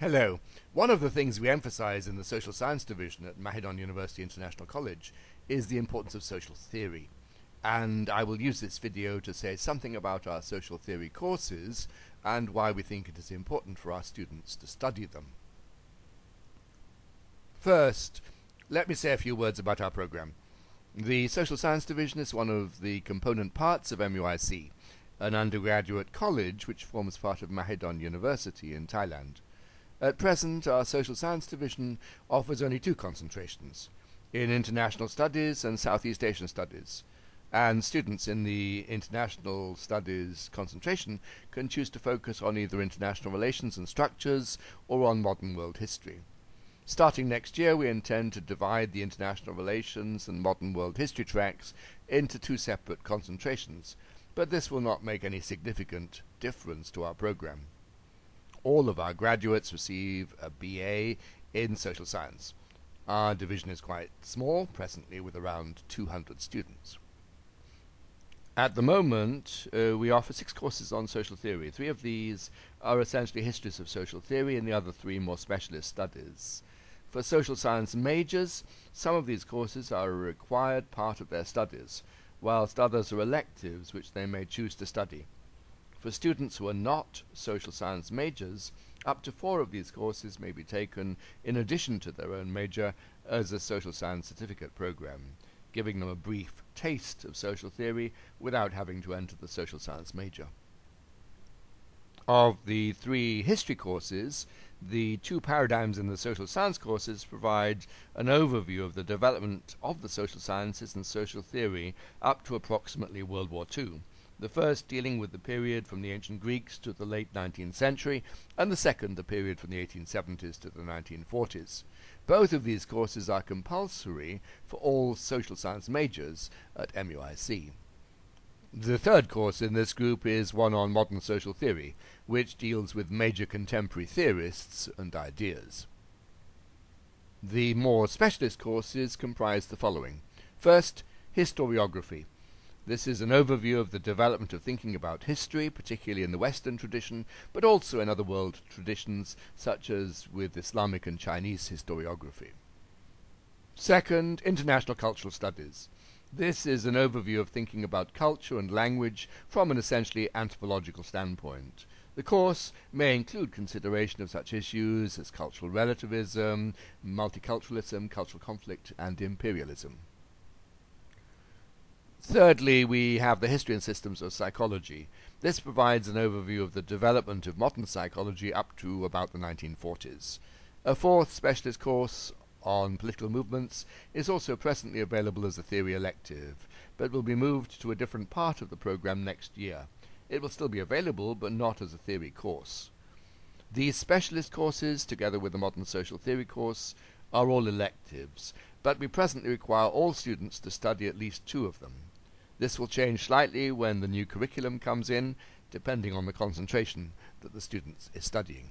Hello. One of the things we emphasize in the social science division at Mahidol University International College is the importance of social theory. And I will use this video to say something about our social theory courses and why we think it is important for our students to study them. First, let me say a few words about our program. The social science division is one of the component parts of MUIC, an undergraduate college which forms part of Mahidol University in Thailand. At present, our social science division offers only two concentrations, in international studies and Southeast Asian studies, and students in the international studies concentration can choose to focus on either international relations and structures or on modern world history. Starting next year, we intend to divide the international relations and modern world history tracks into two separate concentrations, but this will not make any significant difference to our program. All of our graduates receive a BA in social science. Our division is quite small, presently with around 200 students. At the moment, we offer 6 courses on social theory. 3 of these are essentially histories of social theory and the other 3 more specialist studies. For social science majors, some of these courses are a required part of their studies, whilst others are electives which they may choose to study. For students who are not social science majors, up to 4 of these courses may be taken in addition to their own major as a social science certificate program, giving them a brief taste of social theory without having to enter the social science major. Of the 3 history courses, the 2 paradigms in the social science courses provide an overview of the development of the social sciences and social theory up to approximately World War II. The first dealing with the period from the ancient Greeks to the late 19th century, and the second the period from the 1870s to the 1940s. Both of these courses are compulsory for all social science majors at MUIC. The third course in this group is one on modern social theory, which deals with major contemporary theorists and ideas. The more specialist courses comprise the following. First, Historiography. This is an overview of the development of thinking about history, particularly in the Western tradition, but also in other world traditions, such as with Islamic and Chinese historiography. Second, International Cultural Studies. This is an overview of thinking about culture and language from an essentially anthropological standpoint. The course may include consideration of such issues as cultural relativism, multiculturalism, cultural conflict, and imperialism. Thirdly, we have the History and Systems of Psychology. This provides an overview of the development of modern psychology up to about the 1940s. A fourth specialist course on political movements is also presently available as a theory elective, but will be moved to a different part of the program next year. It will still be available, but not as a theory course. These specialist courses, together with the modern social theory course, are all electives, but we presently require all students to study at least 2 of them. This will change slightly when the new curriculum comes in, depending on the concentration that the student is studying.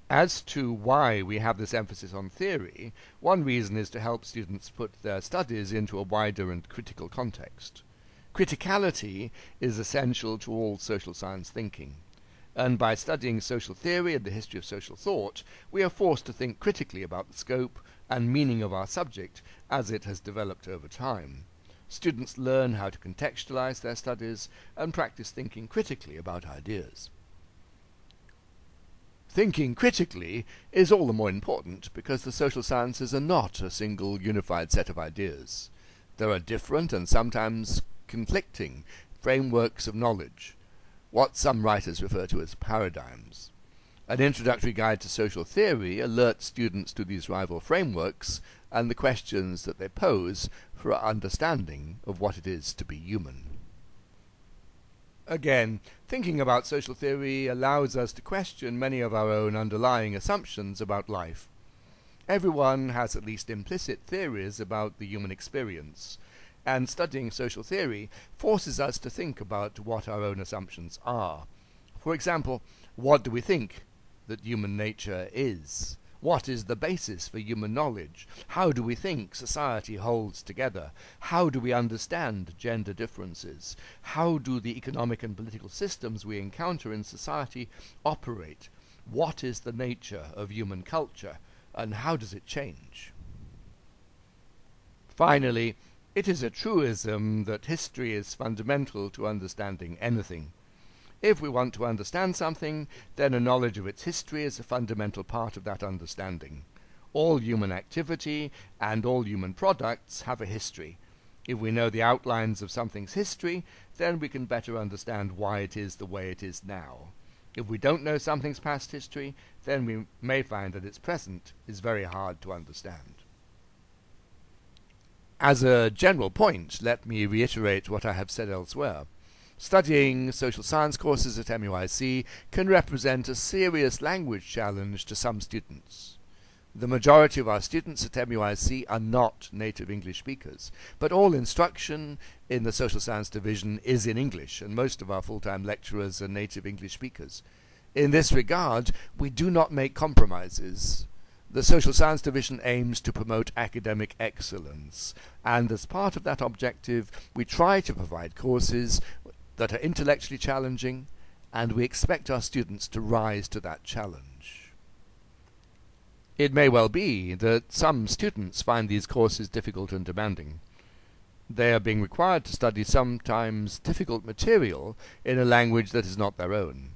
As to why we have this emphasis on theory, one reason is to help students put their studies into a wider and critical context. Criticality is essential to all social science thinking, and by studying social theory and the history of social thought, we are forced to think critically about the scope and meaning of our subject as it has developed over time. Students learn how to contextualize their studies and practice thinking critically about ideas. Thinking critically is all the more important because the social sciences are not a single unified set of ideas. There are different and sometimes conflicting frameworks of knowledge, what some writers refer to as paradigms. An introductory guide to social theory alerts students to these rival frameworks and the questions that they pose for our understanding of what it is to be human. Again, thinking about social theory allows us to question many of our own underlying assumptions about life. Everyone has at least implicit theories about the human experience, and studying social theory forces us to think about what our own assumptions are. For example, what do we think that human nature is? What is the basis for human knowledge? How do we think society holds together? How do we understand gender differences? How do the economic and political systems we encounter in society operate? what is the nature of human culture and how does it change? Finally, it is a truism that history is fundamental to understanding anything. If we want to understand something, then a knowledge of its history is a fundamental part of that understanding. All human activity and all human products have a history. If we know the outlines of something's history, then we can better understand why it is the way it is now. If we don't know something's past history, then we may find that its present is very hard to understand. As a general point, let me reiterate what I have said elsewhere. Studying social science courses at MUIC can represent a serious language challenge to some students. The majority of our students at MUIC are not native English speakers, but all instruction in the social science division is in English, and most of our full-time lecturers are native English speakers. In this regard, we do not make compromises. The social science division aims to promote academic excellence, and as part of that objective, we try to provide courses that are intellectually challenging, and we expect our students to rise to that challenge. It may well be that some students find these courses difficult and demanding. They are being required to study sometimes difficult material in a language that is not their own.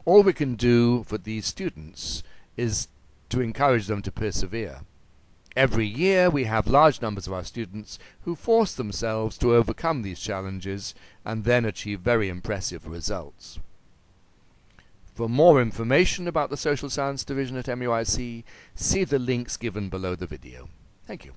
All we can do for these students is to encourage them to persevere. Every year we have large numbers of our students who force themselves to overcome these challenges and then achieve very impressive results. For more information about the Social Science Division at MUIC, see the links given below the video. Thank you.